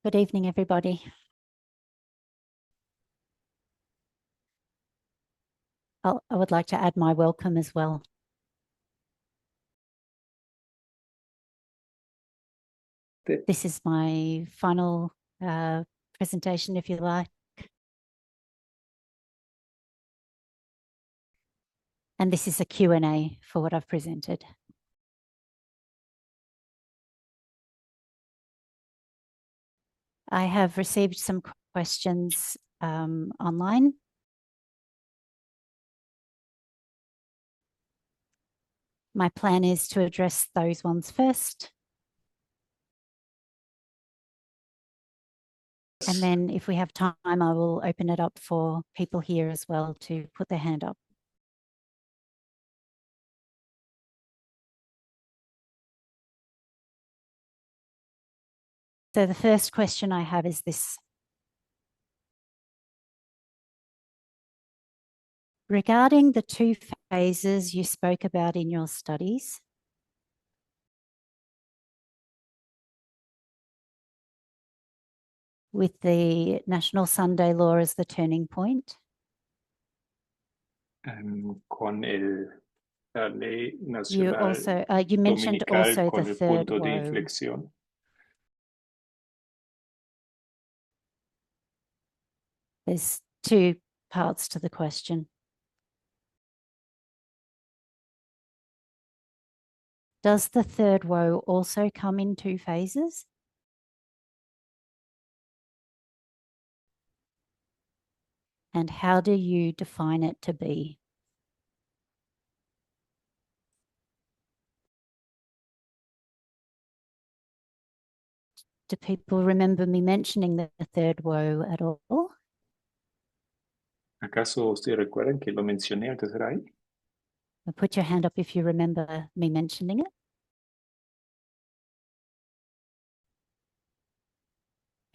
Good evening, everybody. I would like to add my welcome as well. This is my final presentation, if you like. And this is a Q&A for what I've presented. I have received some questions online. My plan is to address those ones first. And then if we have time, I will open it up for people here as well to put their hand up. So the first question I have is this. Regarding the two phases you spoke about in your studies, with the National Sunday Law as the turning point, con la ley you nacional mentioned dominical also con the el third punto de woe. inflexión. There's two parts to the question. Does the third woe also come in two phases? And how do you define it to be? Do people remember me mentioning the third woe at all? ¿Acaso ustedes recuerdan que lo mencioné al tercer ahí? Put your hand up if you remember me mentioning it.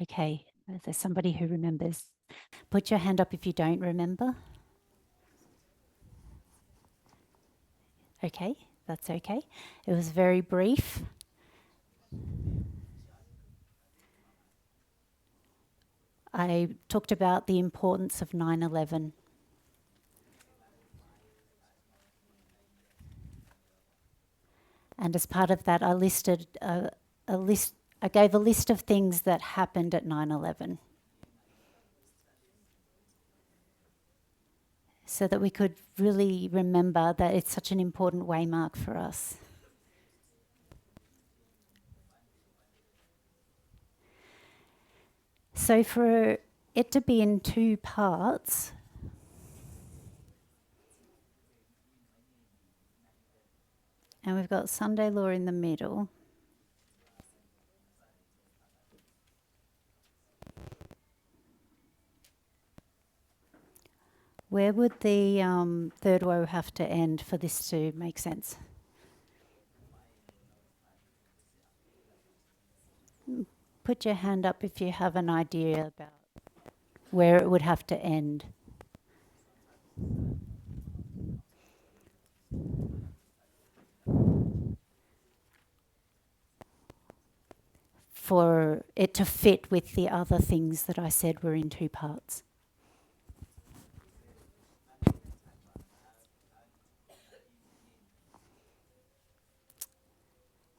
Okay, there's somebody who remembers. Put your hand up if you don't remember. Okay, that's okay. It was very brief. I talked about the importance of 9/11. And as part of that, I listed I gave a list of things that happened at 9/11 so that we could really remember that it's such an important waymark for us. So for it to be in two parts, and we've got Sunday law in the middle, where would the third woe have to end for this to make sense? Put your hand up if you have an idea about where it would have to end. For it to fit with the other things that I said were in two parts.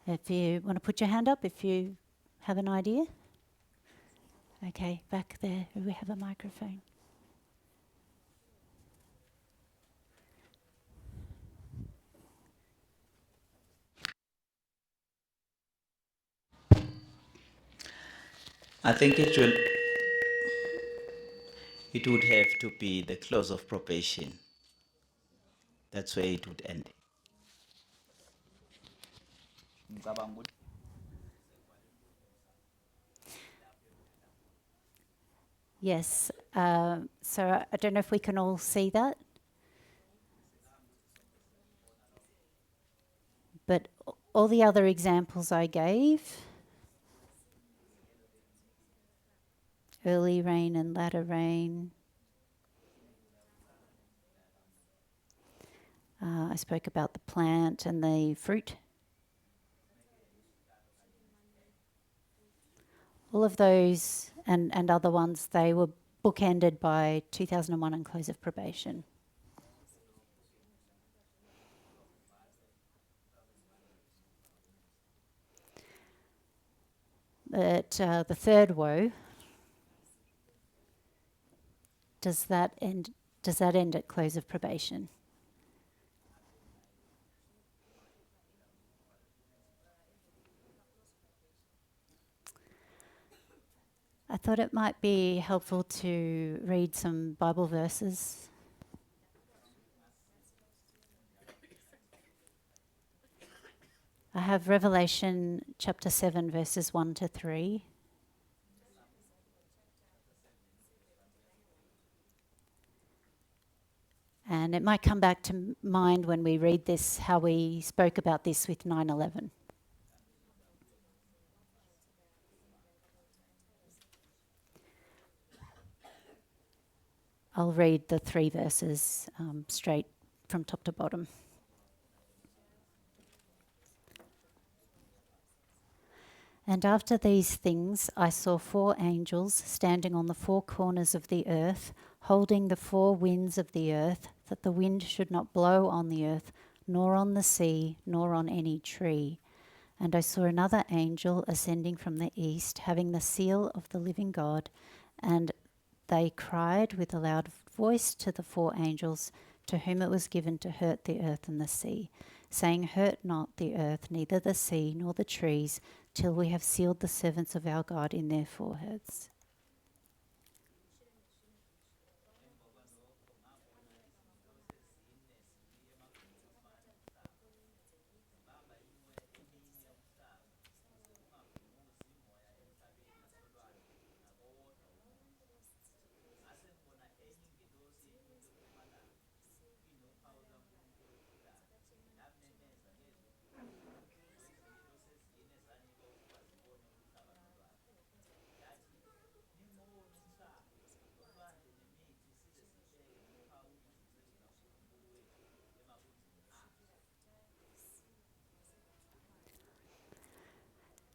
If you want to put your hand up, if you have an idea. Okay, back there, we have a microphone. I think it would have to be the close of probation. That's where it would end. Yes, so I don't know if we can all see that. But all the other examples I gave, early rain and latter rain, I spoke about the plant and the fruit. All of those and other ones, they were bookended by 2001 and close of probation. But the third woe, does that end at close of probation? I thought it might be helpful to read some Bible verses. I have Revelation chapter 7 verses 1 to 3. And it might come back to mind when we read this, how we spoke about this with 9/11. I'll read the 3 verses straight from top to bottom. And after these things I saw 4 angels standing on the 4 corners of the earth, holding the 4 winds of the earth, that the wind should not blow on the earth, nor on the sea, nor on any tree. And I saw another angel ascending from the east, having the seal of the living God, and they cried with a loud voice to the 4 angels to whom it was given to hurt the earth and the sea, saying, Hurt not the earth, neither the sea, nor the trees, till we have sealed the servants of our God in their foreheads.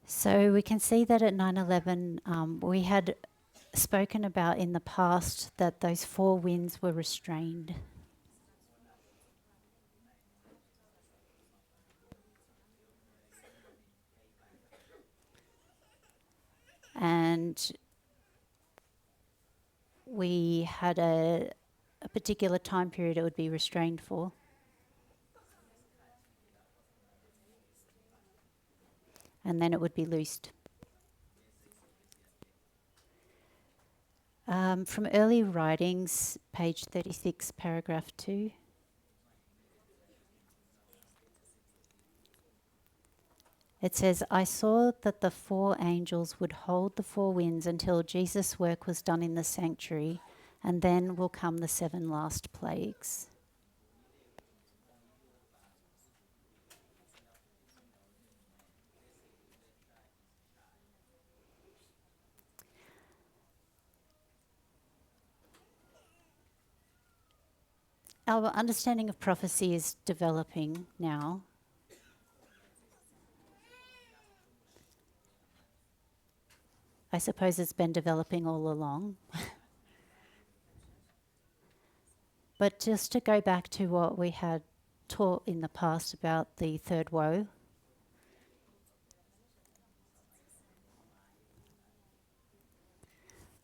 So we can see that at 9/11, we had spoken about in the past that those 4 winds were restrained. And we had a particular time period it would be restrained for. And then it would be loosed. From early writings, page 36, paragraph 2. It says, I saw that the 4 angels would hold the 4 winds until Jesus' work was done in the sanctuary, and then will come the 7 last plagues. Our understanding of prophecy is developing now. I suppose it's been developing all along. But just to go back to what we had taught in the past about the third woe,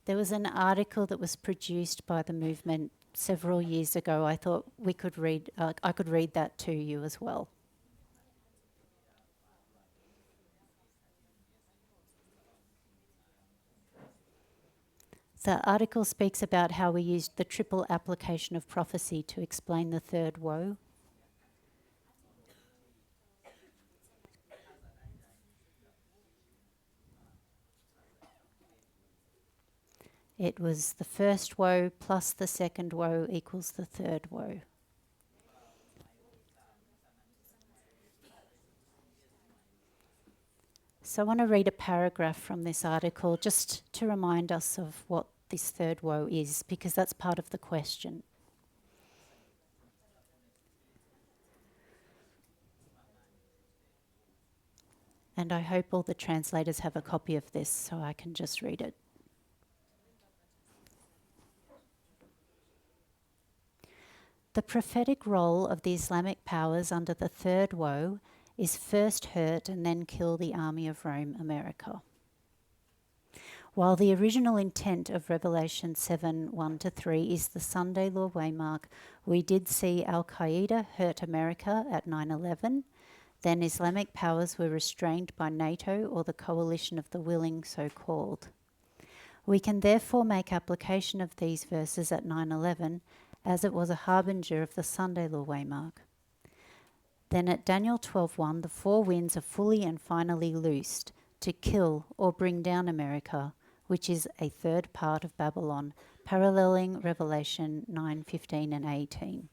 there was an article that was produced by the movement several years ago. I thought we could read, I could read that to you as well. The article speaks about how we used the triple application of prophecy to explain the third woe. It was the first woe plus the second woe equals the third woe. So I want to read a paragraph from this article just to remind us of what this third woe is, because that's part of the question. And I hope all the translators have a copy of this so I can just read it. The prophetic role of the Islamic powers under the third woe is first hurt and then kill the army of Rome, America. While the original intent of Revelation 7, 1-3 is the Sunday law waymark, we did see Al-Qaeda hurt America at 9/11. Then Islamic powers were restrained by NATO or the coalition of the willing, so-called. We can therefore make application of these verses at 9/11 as it was a harbinger of the Sunday law waymark. Then at Daniel 12:1, the four winds are fully and finally loosed to kill or bring down America, which is a third part of Babylon, paralleling Revelation 9:15 and 18.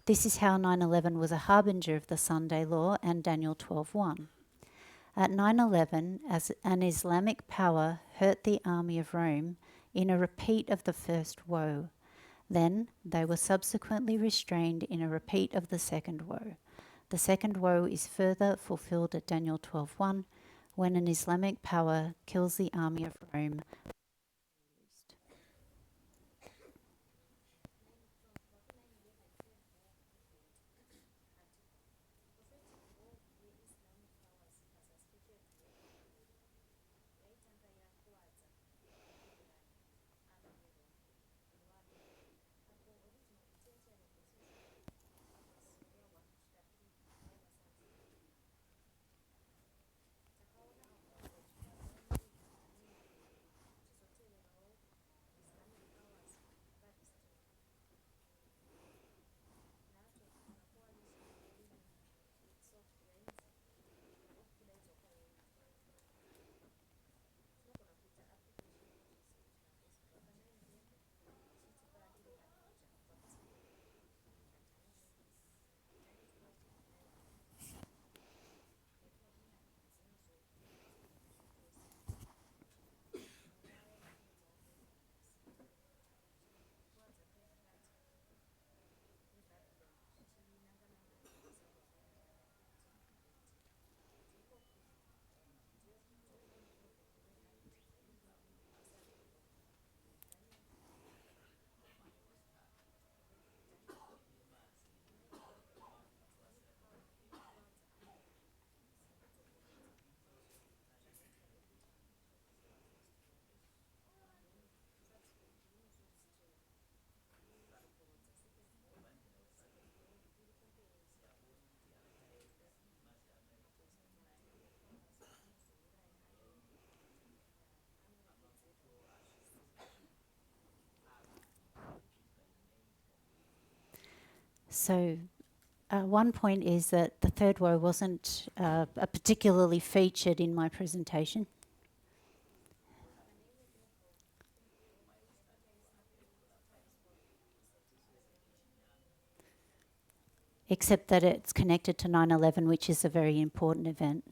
This is how 9/11 was a harbinger of the Sunday law and Daniel 12:1. At 9/11, as an Islamic power hurt the army of Rome in a repeat of the first woe. Then they were subsequently restrained in a repeat of the second woe. The second woe is further fulfilled at Daniel 12:1, when an Islamic power kills the army of Rome. So one point is that the third woe wasn't particularly featured in my presentation. Except that it's connected to 9/11, which is a very important event.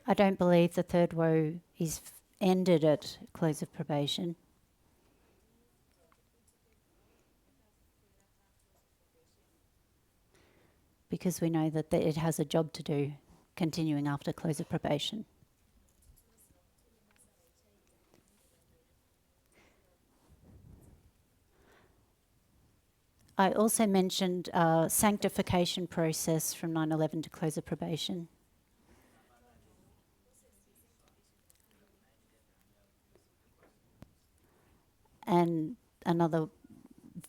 I don't believe the third woe is ended at close of probation. Because we know that it has a job to do continuing after close of probation. I also mentioned sanctification process from 9/11 to close of probation. And another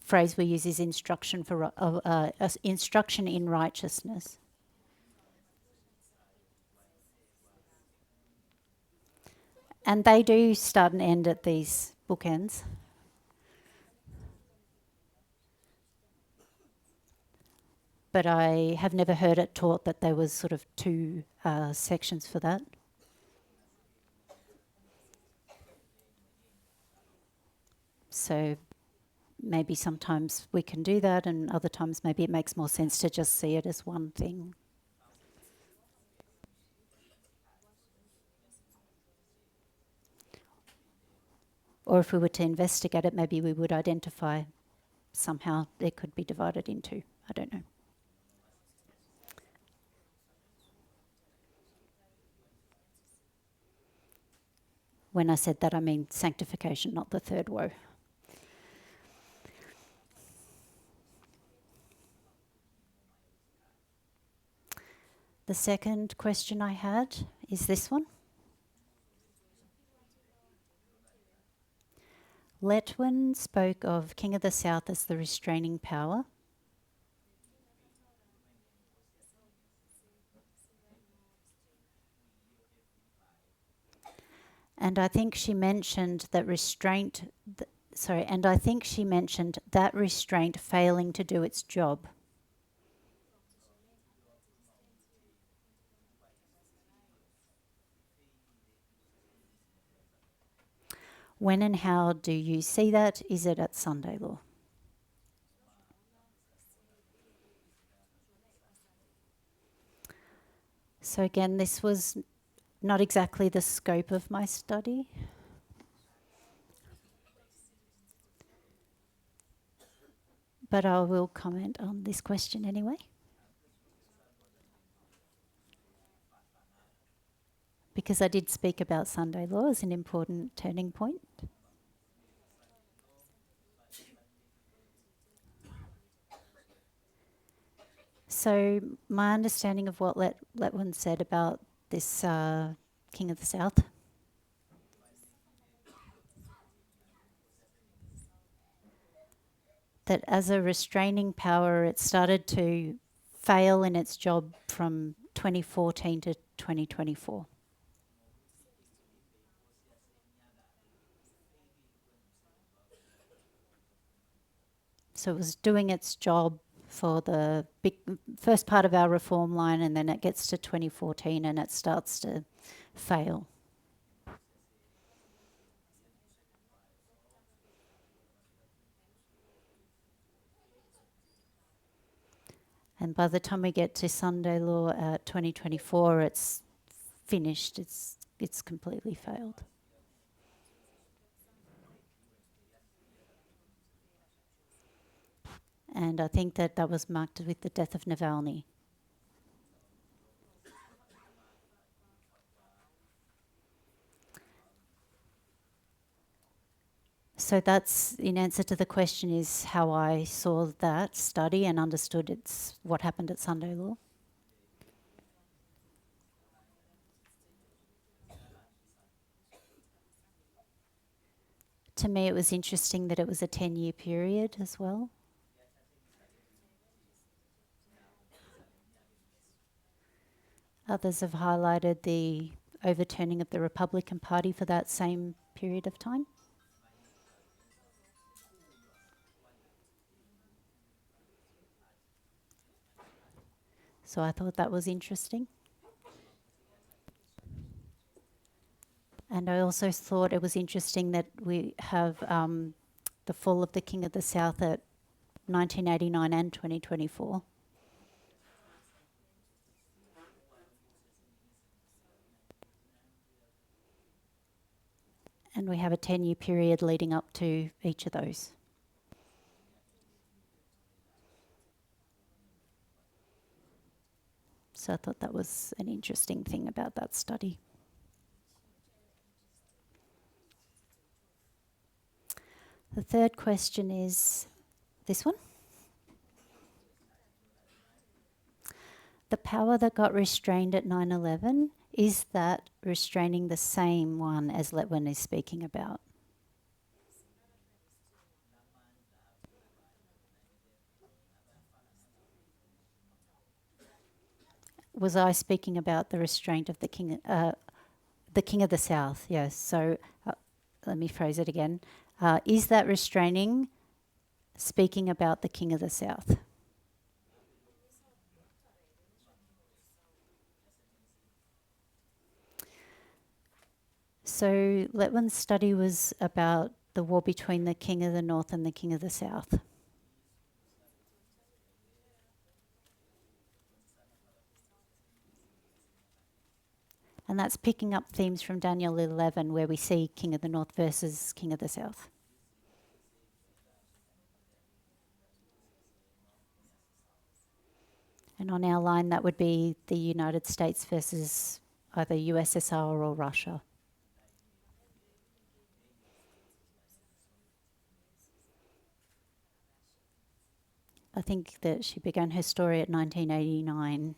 phrase we use is instruction instruction in righteousness. And they do start and end at these bookends. But I have never heard it taught that there was sort of two sections for that. So maybe sometimes we can do that, and other times maybe it makes more sense to just see it as one thing. Or if we were to investigate it, maybe we would identify somehow it could be divided into. I don't know. When I said that, I mean sanctification, not the third woe. The second question I had is this one. Letwin spoke of King of the South as the restraining power. And I think she mentioned that restraint, and I think she mentioned that restraint failing to do its job. When and how do you see that? Is it at Sunday law? So again, this was not exactly the scope of my study. But I will comment on this question anyway. Because I did speak about Sunday law as an important turning point. So my understanding of what Letwin said about this King of the South, that as a restraining power, it started to fail in its job from 2014 to 2024. So it was doing its job for the first part of our reform line, and then it gets to 2014 and it starts to fail. And by the time we get to Sunday law at 2024, it's finished. It's completely failed. And I think that was marked with the death of Navalny. So that's, in answer to the question, is how I saw that study and understood it's what happened at Sunday law. To me, it was interesting that it was a 10-year period as well. Others have highlighted the overturning of the Republican Party for that same period of time. So I thought that was interesting. And I also thought it was interesting that we have the fall of the King of the South at 1989 and 2024. And we have a 10-year period leading up to each of those. So I thought that was an interesting thing about that study. The third question is this one. The power that got restrained at 9/11, is that restraining the same one as Letwin is speaking about? Was I speaking about the restraint of the King of the South? Yes. So let me phrase it again. Is that restraining speaking about the King of the South? So Letwin's study was about the war between the King of the North and the King of the South. And that's picking up themes from Daniel 11, where we see King of the North versus King of the South. And on our line, that would be the United States versus either USSR or Russia. I think that she began her story at 1989.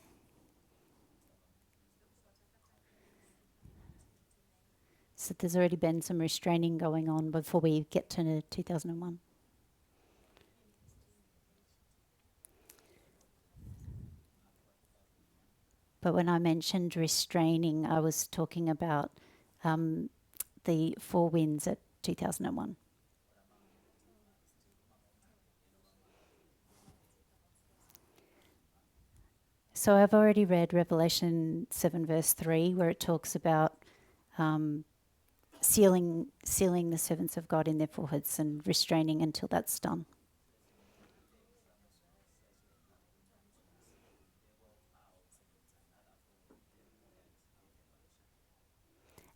So there's already been some restraining going on before we get to 2001. But when I mentioned restraining, I was talking about the four winds at 2001. So I've already read Revelation 7 verse 3, where it talks about sealing the servants of God in their foreheads and restraining until that's done.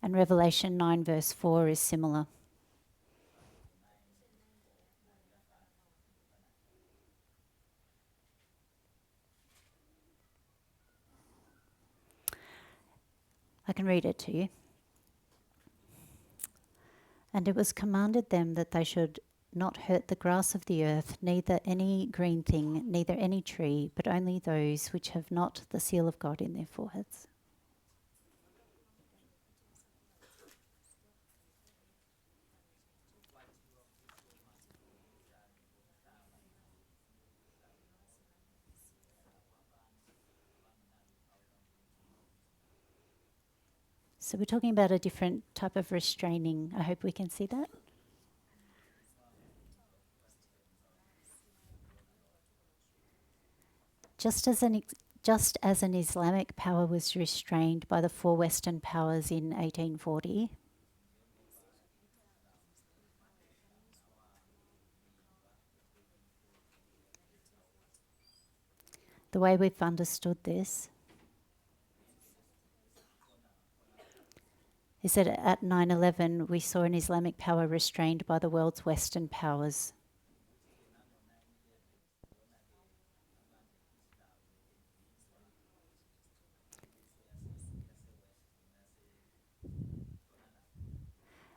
And Revelation 9 verse 4 is similar. I can read it to you. And it was commanded them that they should not hurt the grass of the earth, neither any green thing, neither any tree, but only those which have not the seal of God in their foreheads. So we're talking about a different type of restraining. I hope we can see that. Just as an Islamic power was restrained by the four Western powers in 1840, the way we've understood this is that at 9/11 we saw an Islamic power restrained by the world's Western powers.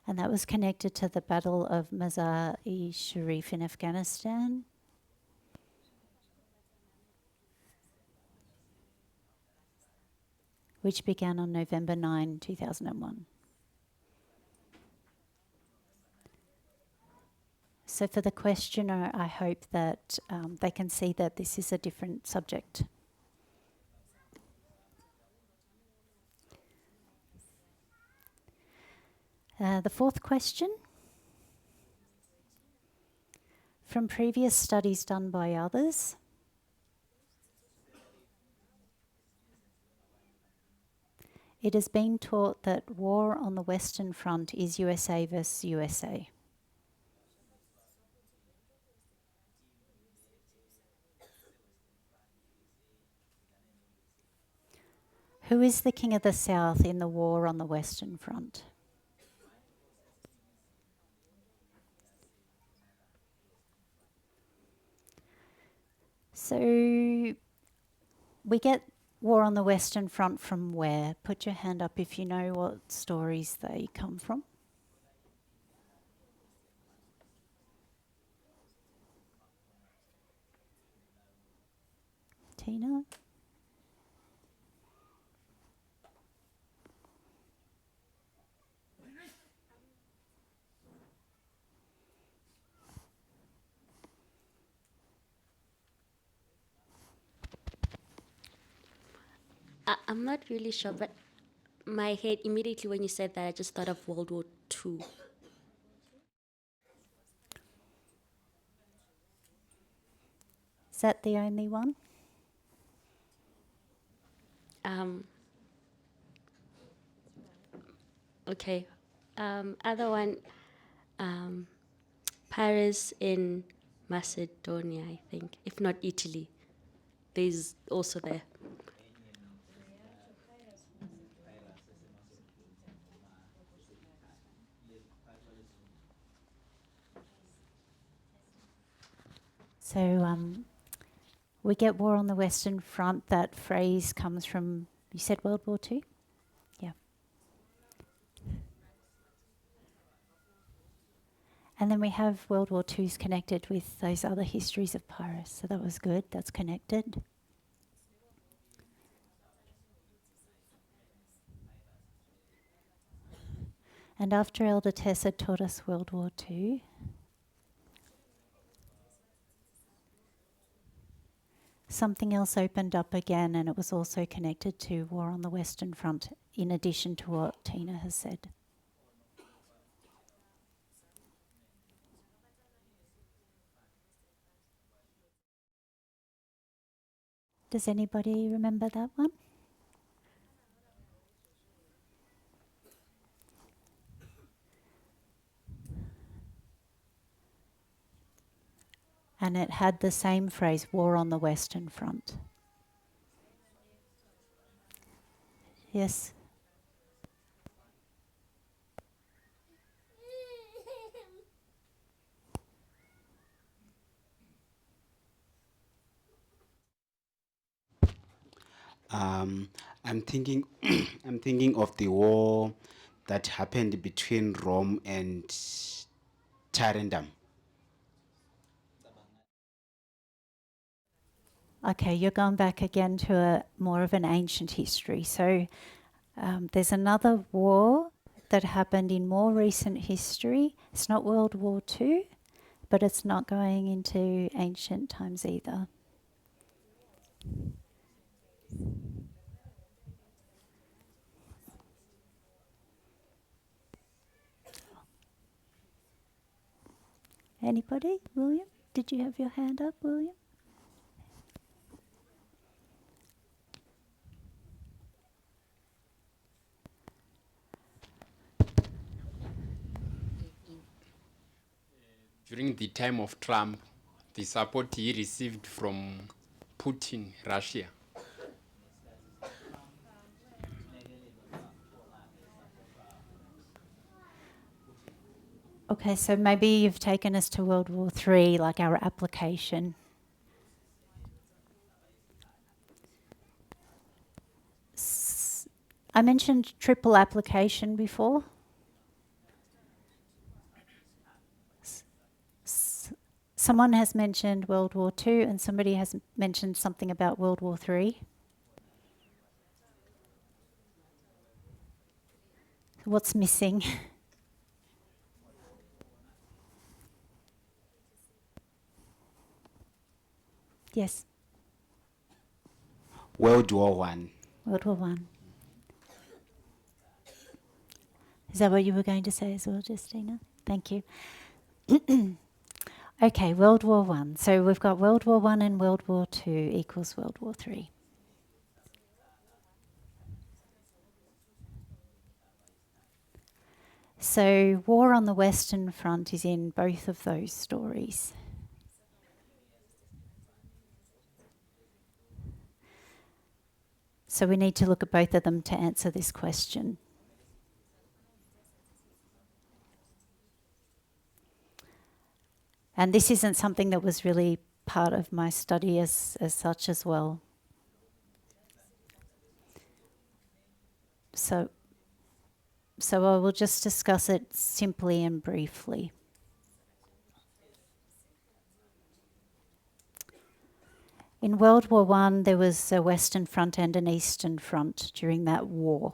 And that was connected to the Battle of Mazar-e-Sharif in Afghanistan. Which began on November 9, 2001. So for the questioner, I hope that they can see that this is a different subject. The fourth question. From previous studies done by others, it has been taught that war on the Western Front is USA versus USA. Who is the King of the South in the war on the Western Front? So we get war on the Western Front from where? Put your hand up if you know what stories they come from. Tina? I'm not really sure, but my head immediately when you said that, I just thought of World War II. Is that the only one? Okay. Other one, Paris in Macedonia, I think, if not Italy. There's also there. So We get war on the Western Front. That phrase comes from, you said World War II? Yeah. And then we have World War II's connected with those other histories of Pyrrhus. So that was good. That's connected. And after Elder Tessa taught us World War II, something else opened up again, and it was also connected to war on the Western Front, in addition to what Tina has said. Does anybody remember that one? And it had the same phrase, war on the Western Front. Yes. I'm thinking, I'm thinking of the war that happened between Rome and Tarendam. Okay, you're going back again to a more of an ancient history. So there's another war that happened in more recent history. It's not World War II, but it's not going into ancient times either. Anybody? William? Did you have your hand up, William? During the time of Trump, the support he received from Putin, Russia. Okay, so maybe you've taken us to World War III, like our application. I mentioned triple application before. Someone has mentioned World War II and somebody has mentioned something about World War III. What's missing? Yes. World War I. World War One. Is that what you were going to say as well, Justina? Thank you. Okay, World War One. So we've got World War One and World War Two equals World War Three. So war on the Western Front is in both of those stories. So we need to look at both of them to answer this question. And this isn't something that was really part of my study as such as well. So I will just discuss it simply and briefly. In World War I, there was a Western Front and an Eastern Front during that war.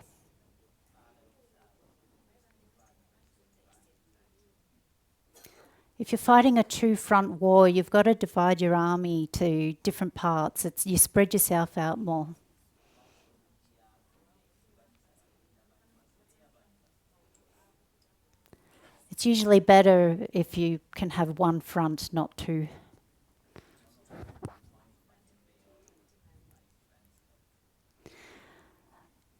If you're fighting a two-front war, you've got to divide your army to different parts. You spread yourself out more. It's usually better if you can have one front, not two.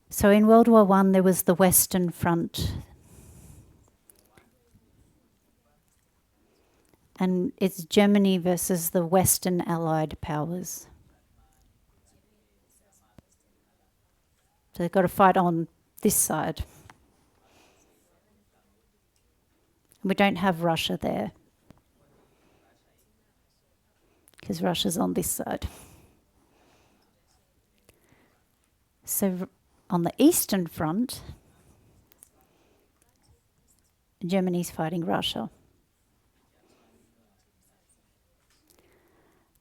So in World War I, there was the Western Front. And it's Germany versus the Western Allied powers. So they've got to fight on this side. We don't have Russia there, because Russia's on this side. So on the Eastern Front, Germany's fighting Russia.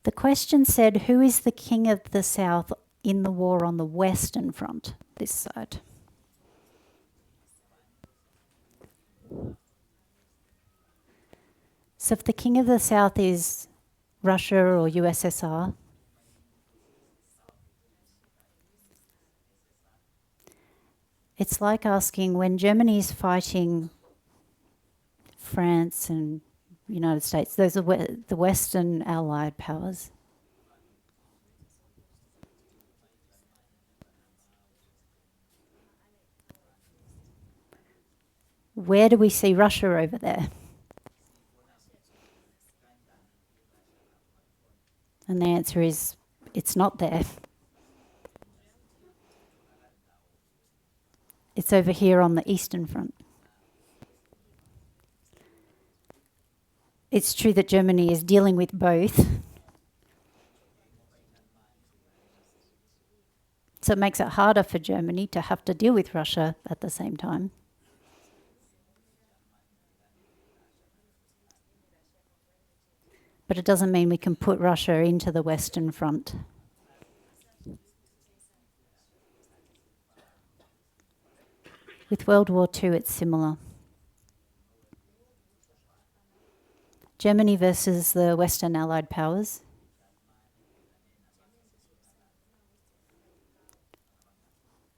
The question said, who is the king of the South in the war on the Western Front, this side? So if the king of the South is Russia or USSR, it's like asking when Germany is fighting France and United States, those are the Western Allied powers. Where do we see Russia over there? And the answer is, it's not there. It's over here on the Eastern Front. It's true that Germany is dealing with both. So it makes it harder for Germany to have to deal with Russia at the same time. But it doesn't mean we can put Russia into the Western Front. With World War II, it's similar. Germany versus the Western Allied powers.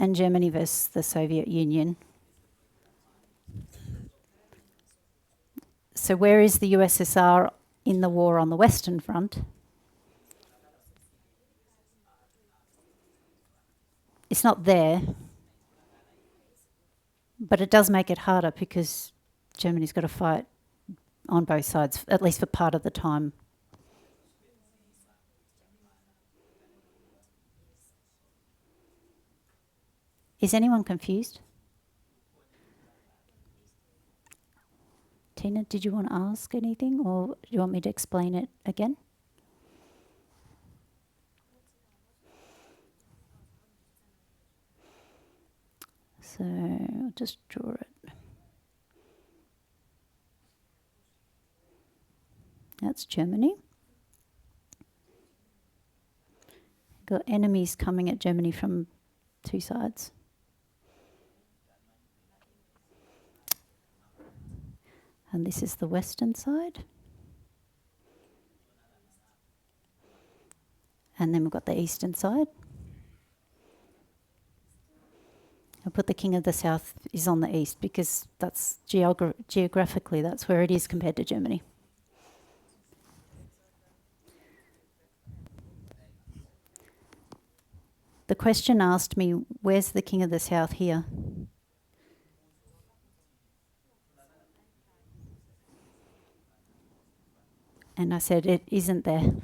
And Germany versus the Soviet Union. So where is the USSR in the war on the Western Front? It's not there, but it does make it harder because Germany's got to fight on both sides, at least for part of the time. Is anyone confused? Tina, did you want to ask anything, or do you want me to explain it again? So I'll just draw it. That's Germany. Got enemies coming at Germany from two sides. And this is the western side. And then we've got the eastern side. I'll put the King of the South is on the east because that's geographically that's where it is compared to Germany. The question asked me, where's the King of the South here? And I said, it isn't there.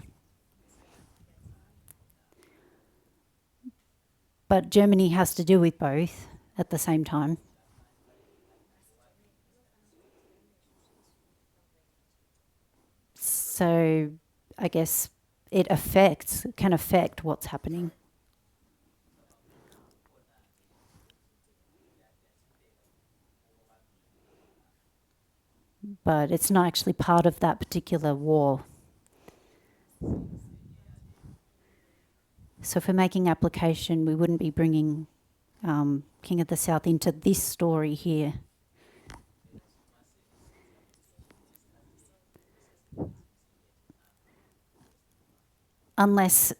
But Germany has to deal with both at the same time. So I guess it can affect what's happening. But it's not actually part of that particular war. So for making application, we wouldn't be bringing King of the South into this story here. Unless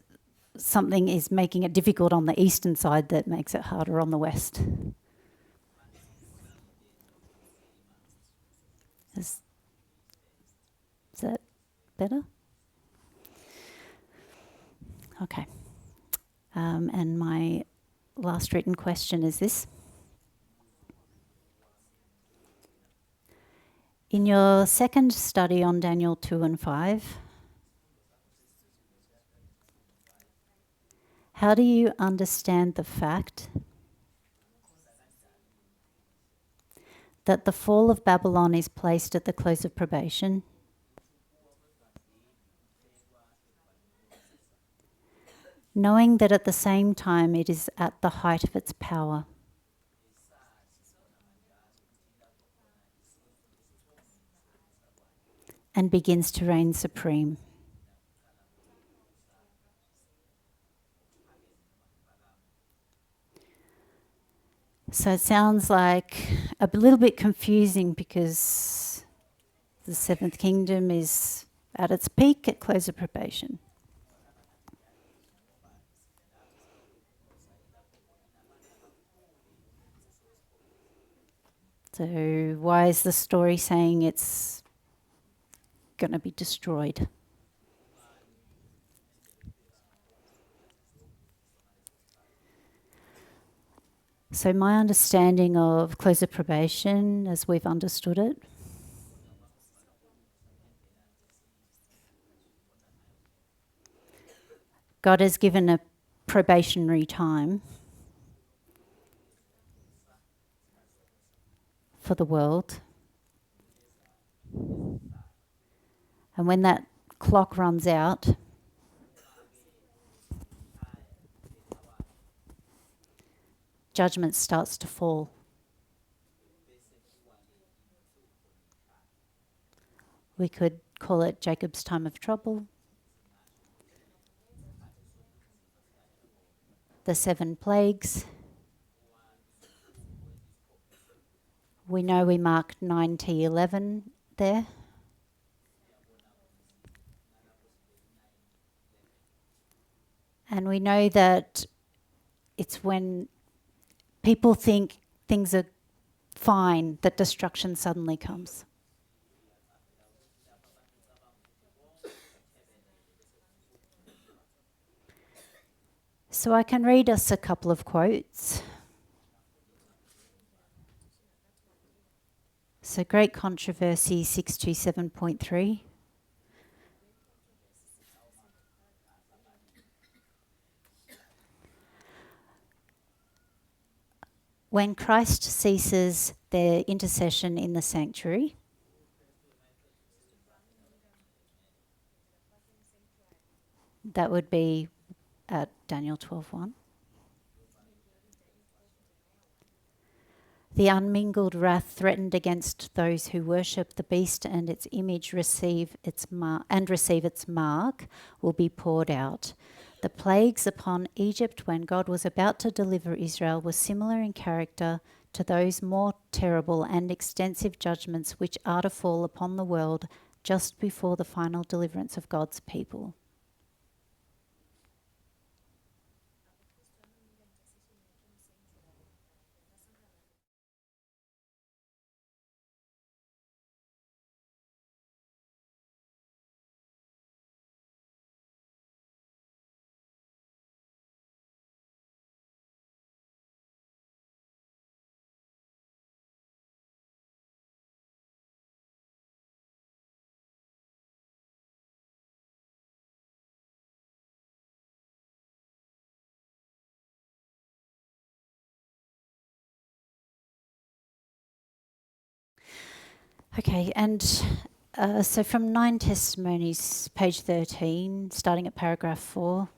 something is making it difficult on the eastern side that makes it harder on the west. Is that better? Okay. And my last written question is this. In your second study on Daniel 2 and 5, how do you understand the fact that the fall of Babylon is placed at the close of probation? knowing that at the same time it is at the height of its power. And begins to reign supreme. So it sounds like a little bit confusing because the seventh kingdom is at its peak at close of probation. So why is the story saying it's going to be destroyed? So my understanding of close of probation, as we've understood it, God has given a probationary time for the world. And when that clock runs out, judgment starts to fall. We could call it Jacob's time of trouble, the 7 plagues. We know we marked 9T11 there. And we know that it's when people think things are fine that destruction suddenly comes. So I can read us a couple of quotes. So Great Controversy 627.3. When Christ ceases their intercession in the sanctuary, that would be at Daniel 12:1. The unmingled wrath threatened against those who worship the beast and its image receive its mark will be poured out. The plagues upon Egypt when God was about to deliver Israel were similar in character to those more terrible and extensive judgments which are to fall upon the world just before the final deliverance of God's people. Okay, and so from 9 Testimonies, page 13, starting at paragraph 4.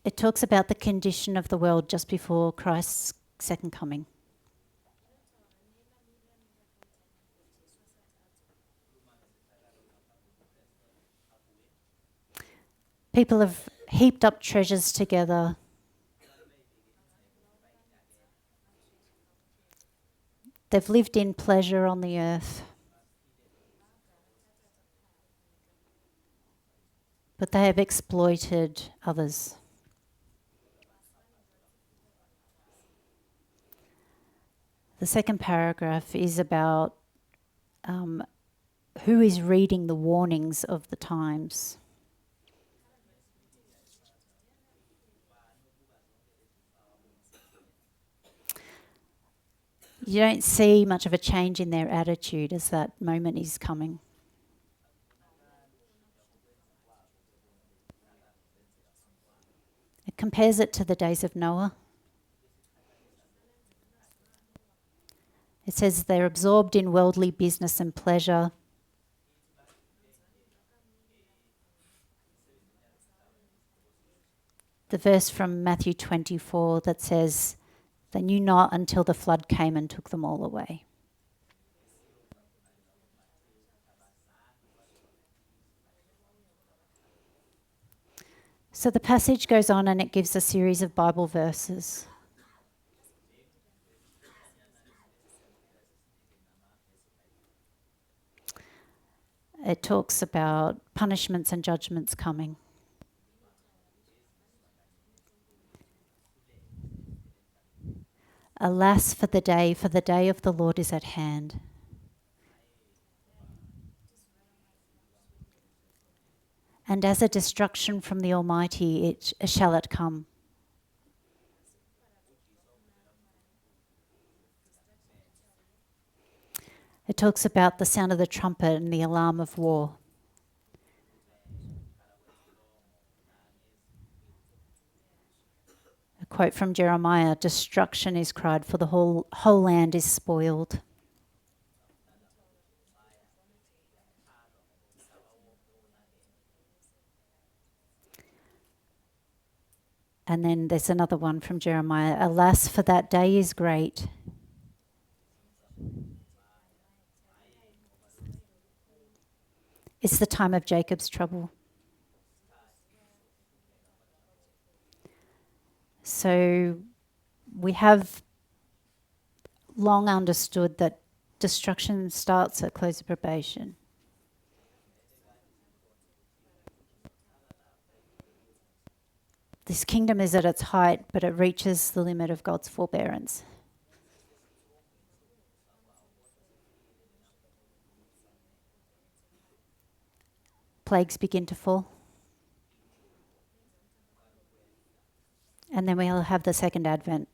It talks about the condition of the world just before Christ's second coming. People have heaped up treasures together. They've lived in pleasure on the earth. But they have exploited others. The second paragraph is about who is reading the warnings of the times. You don't see much of a change in their attitude as that moment is coming. It compares it to the days of Noah. It says they're absorbed in worldly business and pleasure. The verse from Matthew 24 that says, they knew not until the flood came and took them all away. So the passage goes on and it gives a series of Bible verses. It talks about punishments and judgments coming. Alas for the day of the Lord is at hand. And as a destruction from the Almighty shall it come. It talks about the sound of the trumpet and the alarm of war. A quote from Jeremiah, destruction is cried, for the whole land is spoiled. And then there's another one from Jeremiah, alas, for that day is great. It's the time of Jacob's trouble. So we have long understood that destruction starts at close of probation. This kingdom is at its height, but it reaches the limit of God's forbearance. Plagues begin to fall. And then we'll have the second advent.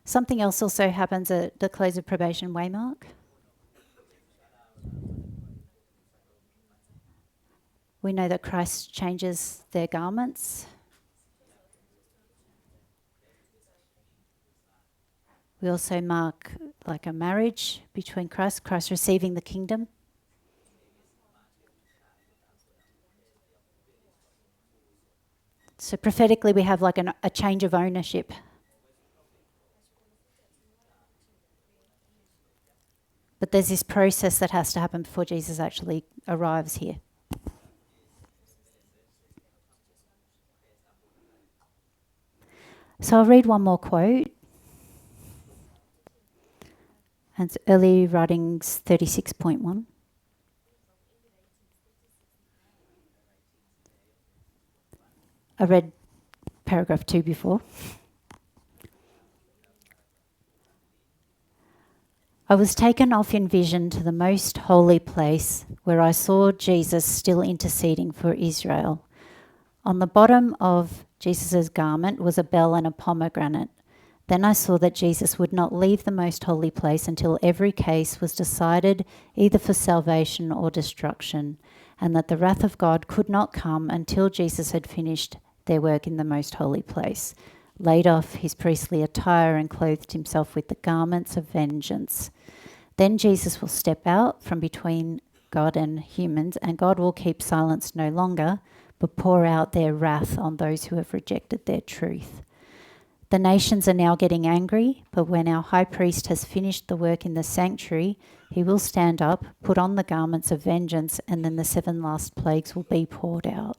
Something else also happens at the close of probation, Waymark. We know that Christ changes their garments. We also mark like a marriage between Christ receiving the kingdom. So prophetically we have like a change of ownership. But there's this process that has to happen before Jesus actually arrives here. So I'll read one more quote. And it's Early Writings 36.1. I read paragraph 2 before. I was taken off in vision to the most holy place where I saw Jesus still interceding for Israel. On the bottom of Jesus' garment was a bell and a pomegranate. Then I saw that Jesus would not leave the most holy place until every case was decided either for salvation or destruction, and that the wrath of God could not come until Jesus had finished their work in the most holy place, laid off his priestly attire and clothed himself with the garments of vengeance. Then Jesus will step out from between God and humans, and God will keep silence no longer, but pour out their wrath on those who have rejected their truth. The nations are now getting angry, but when our high priest has finished the work in the sanctuary, he will stand up, put on the garments of vengeance, and then the 7 last plagues will be poured out.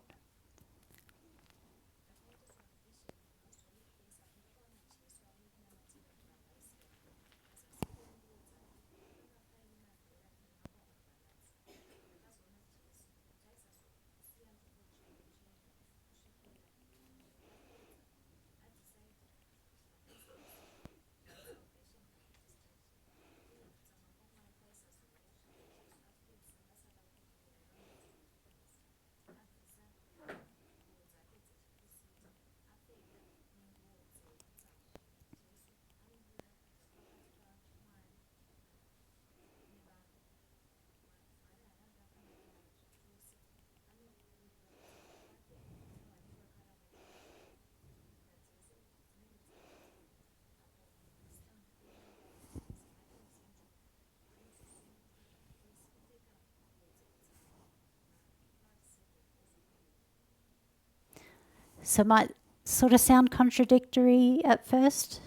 So it might sort of sound contradictory at first.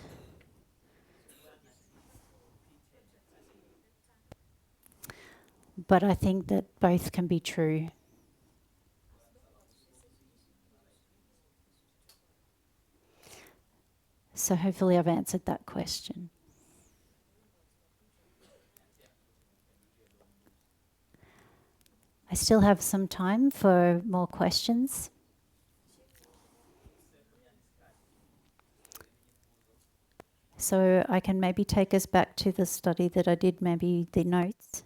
But I think that both can be true. So hopefully I've answered that question. I still have some time for more questions. So I can maybe take us back to the study that I did, maybe the notes.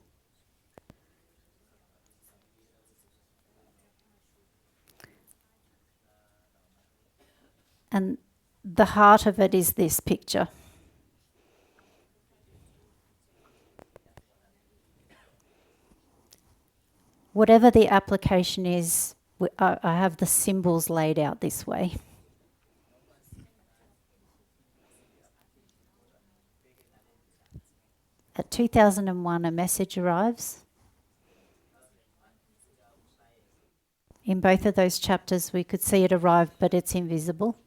And the heart of it is this picture. Whatever the application is, I have the symbols laid out this way. At 2001, a message arrives. In both of those chapters, we could see it arrive, but it's invisible.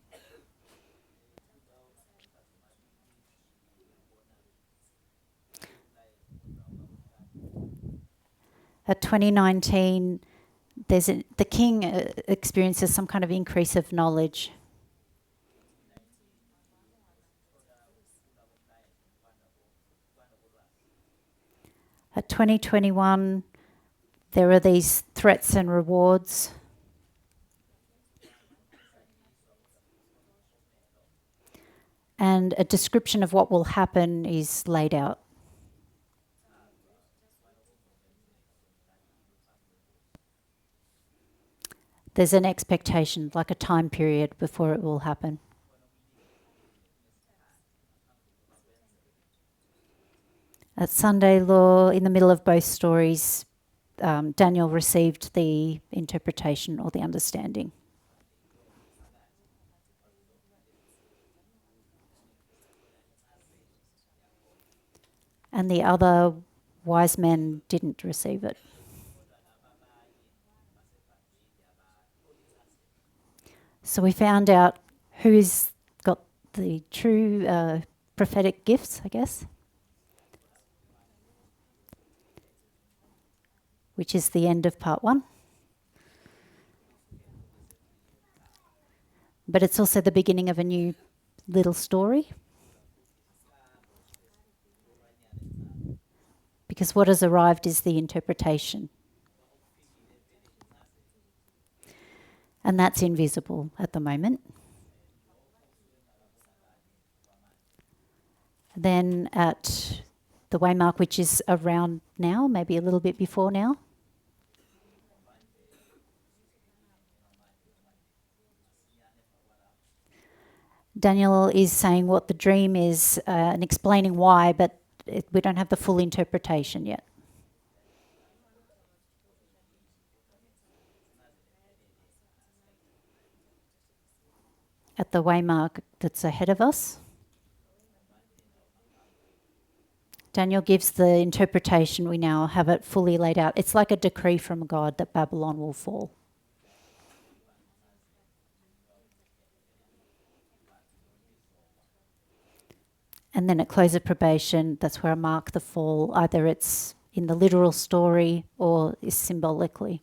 At 2019, the king experiences some kind of increase of knowledge. At 2021, there are these threats and rewards. And a description of what will happen is laid out. There's an expectation, like a time period before it will happen. At Sunday Law, in the middle of both stories, Daniel received the interpretation or the understanding. And the other wise men didn't receive it. So we found out who's got the true prophetic gifts, I guess, which is the end of part 1. But it's also the beginning of a new little story. Because what has arrived is the interpretation. And that's invisible at the moment. Then at the waymark, which is around now, maybe a little bit before now, Daniel is saying what the dream is and explaining why, but we don't have the full interpretation yet. At the waymark that's ahead of us, Daniel gives the interpretation. We now have it fully laid out. It's like a decree from God that Babylon will fall. And then at close of probation, that's where I mark the fall. Either it's in the literal story or is symbolically.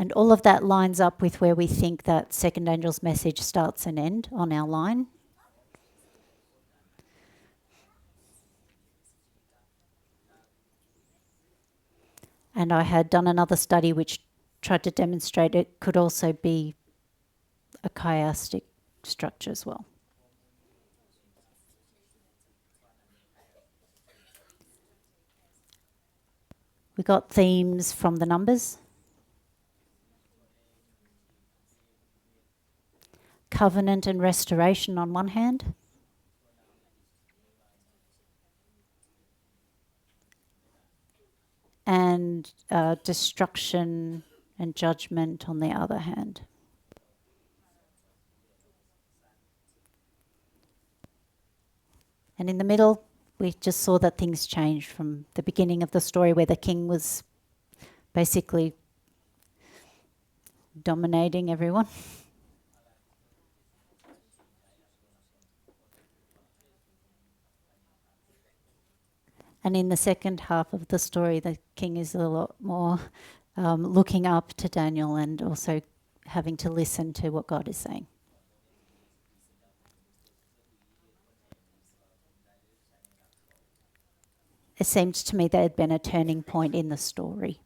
And all of that lines up with where we think that second angel's message starts and ends on our line. And I had done another study which tried to demonstrate it could also be a chiastic structure as well. We got themes from the numbers. Covenant and restoration on one hand. And destruction and judgment on the other hand. And in the middle, we just saw that things changed from the beginning of the story where the king was basically dominating everyone. And in the second half of the story, the king is a lot more looking up to Daniel and also having to listen to what God is saying. It seemed to me there had been a turning point in the story.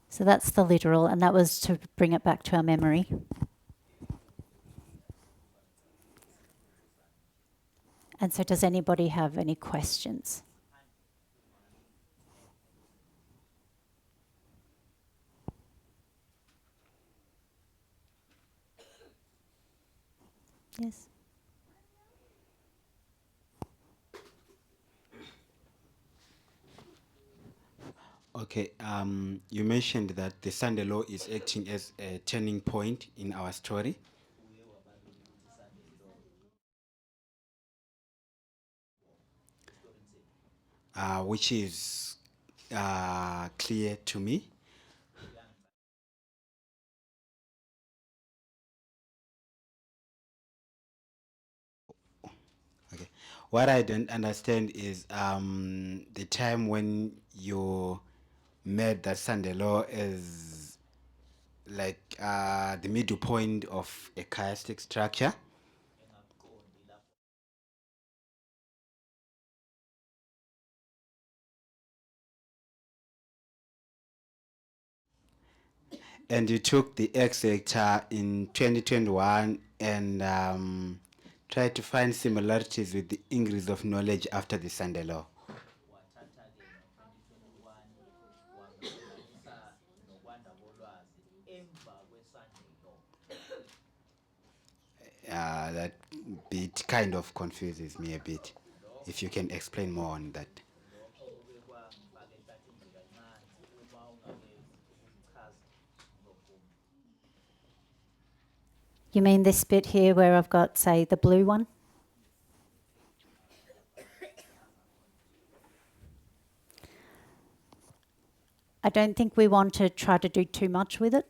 So that's the literal, and that was to bring it back to our memory. And so does anybody have any questions? Yes. Okay, you mentioned that the Sunday law is acting as a turning point in our story. Which is clear to me. Okay. What I don't understand is the time when you made that Sunday law as like the middle point of a chiastic structure. And you took the X sector in 2021 and tried to find similarities with the increase of knowledge after the Sunday law. That bit kind of confuses me a bit. If you can explain more on that. You mean this bit here where I've got, say, the blue one? I don't think we want to try to do too much with it.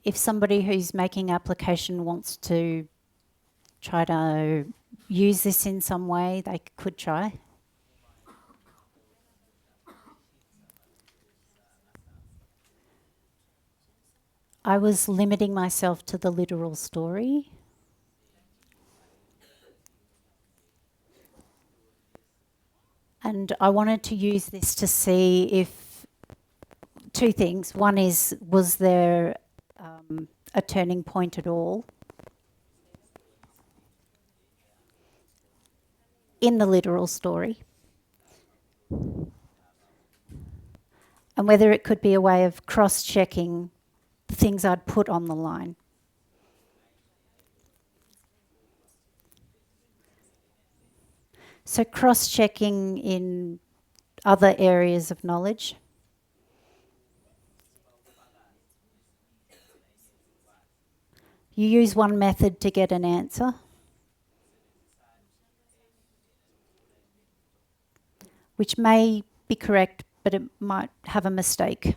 If somebody who's making application wants to try to use this in some way, they could try. I was limiting myself to the literal story. And I wanted to use this to see if two things. One is, was there a turning point at all in the literal story? And whether it could be a way of cross-checking the things I'd put on the line. So cross-checking in other areas of knowledge. You use one method to get an answer, which may be correct, but it might have a mistake.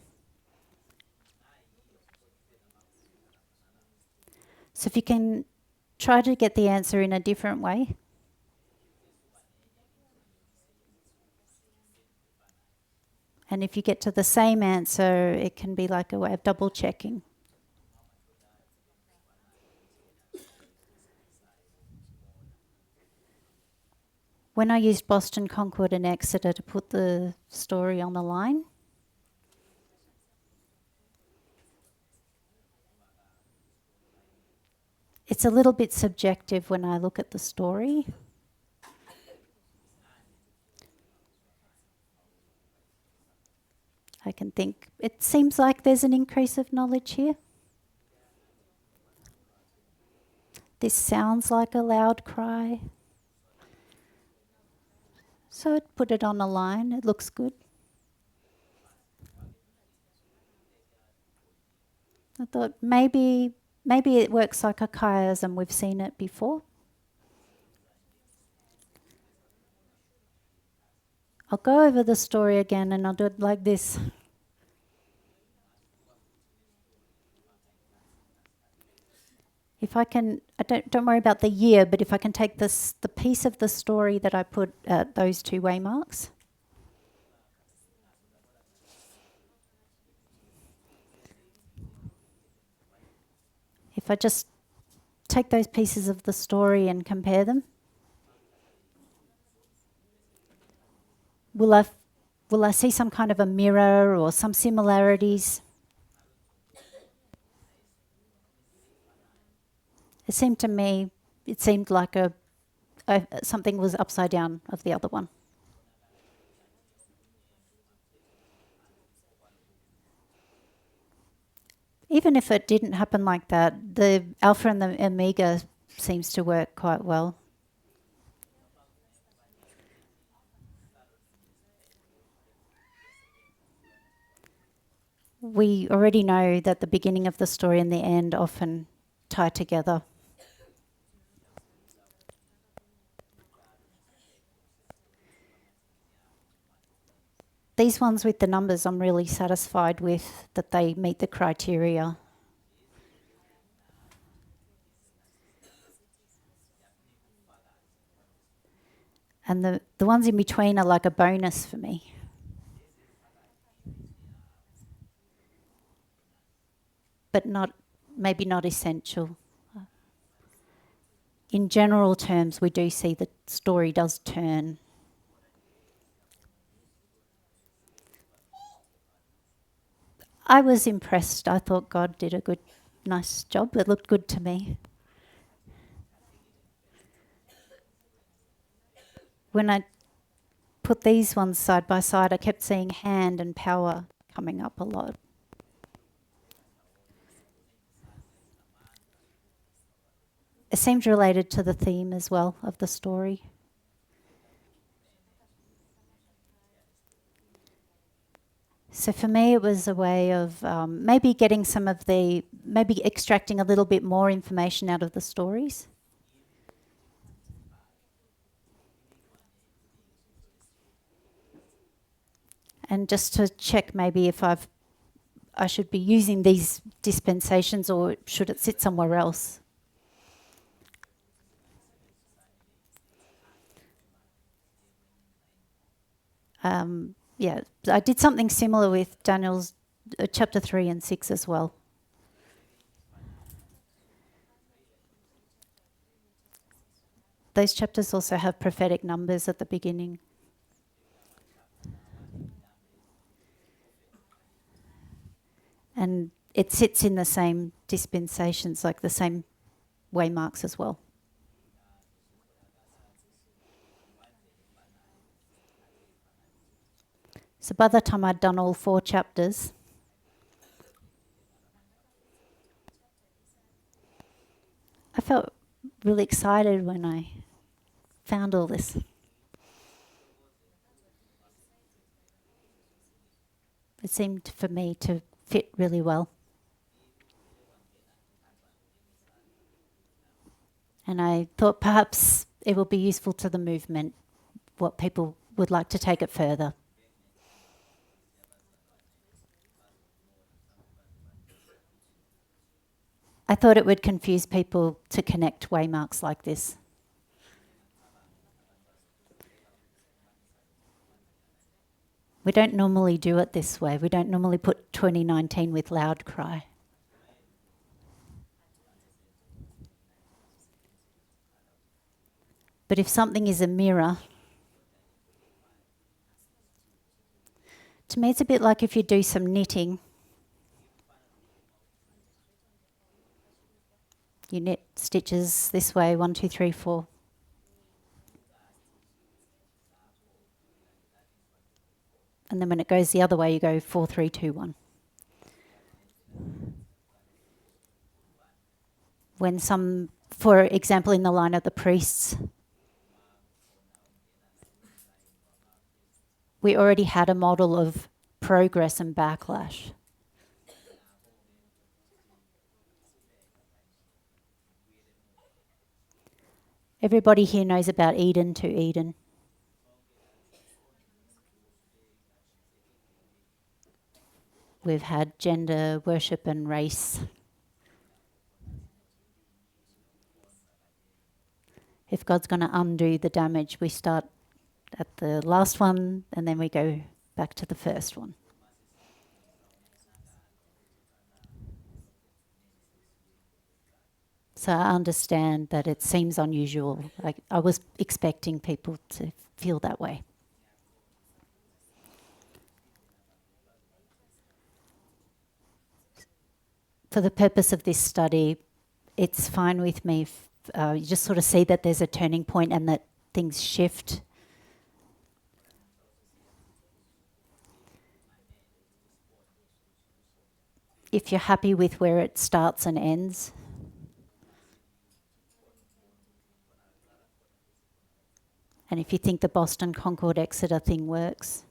So if you can try to get the answer in a different way. And if you get to the same answer, it can be like a way of double checking. When I used Boston, Concord and Exeter to put the story on the line, it's a little bit subjective when I look at the story. I can think, it seems like there's an increase of knowledge here. This sounds like a loud cry. So I'd put it on a line, it looks good. I thought maybe it works like a chiasm. We've seen it before. I'll go over the story again and I'll do it like this. If I can, don't worry about the year, but if I can take the piece of the story that I put at those two waymarks. If I just take those pieces of the story and compare them, will I see some kind of a mirror or some similarities? It seemed to me, like something was upside down of the other one. Even if it didn't happen like that, the alpha and the omega seems to work quite well. We already know that the beginning of the story and the end often tie together. These ones with the numbers, I'm really satisfied with that they meet the criteria. And the ones in between are like a bonus for me. But maybe not essential. In general terms, we do see the story does turn. I was impressed. I thought God did a nice job. It looked good to me. When I put these ones side by side, I kept seeing hand and power coming up a lot. It seemed related to the theme as well of the story. So for me, it was a way of maybe maybe extracting a little bit more information out of the stories. And just to check maybe if I should be using these dispensations or should it sit somewhere else. Yeah, I did something similar with Daniel's chapter 3 and 6 as well. Those chapters also have prophetic numbers at the beginning. And it sits in the same dispensations, like the same waymarks as well. So by the time I'd done all 4 chapters, I felt really excited when I found all this. It seemed for me to fit really well. And I thought perhaps it will be useful to the movement, what people would like to take it further. I thought it would confuse people to connect waymarks like this. We don't normally do it this way. We don't normally put 2019 with loud cry. But if something is a mirror, to me it's a bit like if you do some knitting. You knit stitches this way, 1, 2, 3, 4. And then when it goes the other way, you go 4, 3, 2, 1. When for example, in the line of the priests, we already had a model of progress and backlash. Everybody here knows about Eden to Eden. We've had gender, worship and race. If God's going to undo the damage, we start at the last one and then we go back to the first one. So I understand that it seems unusual. I was expecting people to feel that way. For the purpose of this study, it's fine with me if you just sort of see that there's a turning point and that things shift. If you're happy with where it starts and ends, and if you think the Boston Concord Exeter thing works,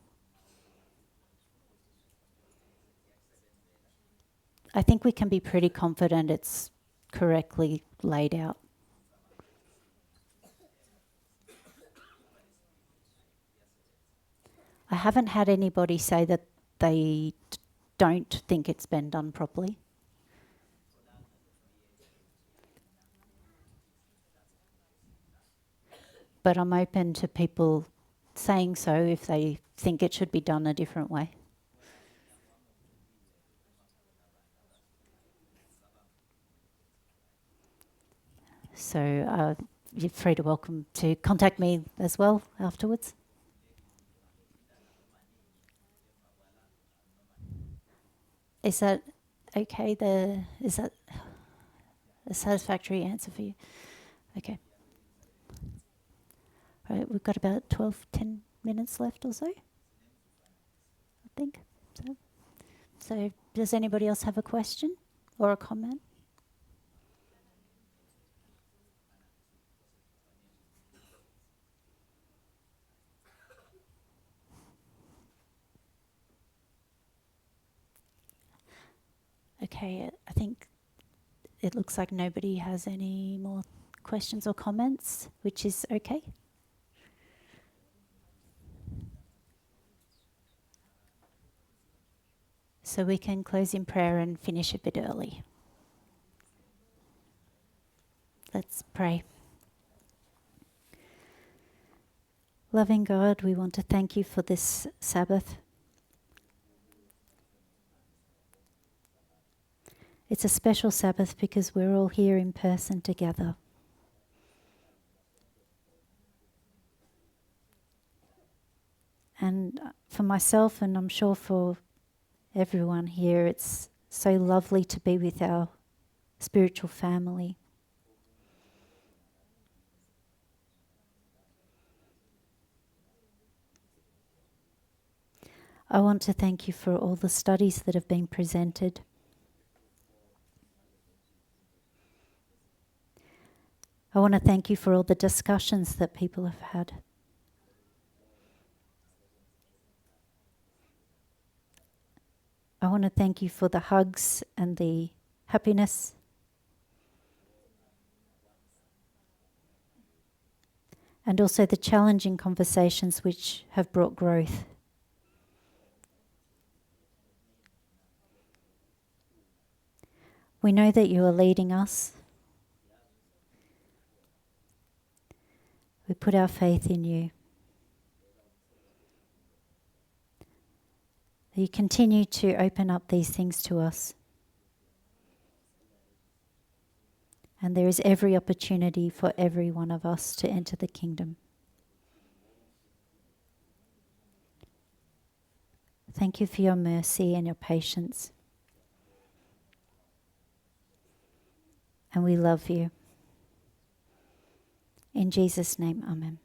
I think we can be pretty confident it's correctly laid out. I haven't had anybody say that they don't think it's been done properly. But I'm open to people saying so if they think it should be done a different way. So you're free to welcome to contact me as well afterwards. Is that okay? Is that a satisfactory answer for you? Okay. All right, we've got about 10 minutes left or so, I think. So does anybody else have a question or a comment? Okay, I think it looks like nobody has any more questions or comments, which is okay. So we can close in prayer and finish a bit early. Let's pray. Loving God, we want to thank you for this Sabbath. It's a special Sabbath because we're all here in person together. And for myself, and I'm sure for everyone here, it's so lovely to be with our spiritual family. I want to thank you for all the studies that have been presented. I want to thank you for all the discussions that people have had. I want to thank you for the hugs and the happiness. And also the challenging conversations which have brought growth. We know that you are leading us. We put our faith in you. You continue to open up these things to us. And there is every opportunity for every one of us to enter the kingdom. Thank you for your mercy and your patience. And we love you. In Jesus' name, amen.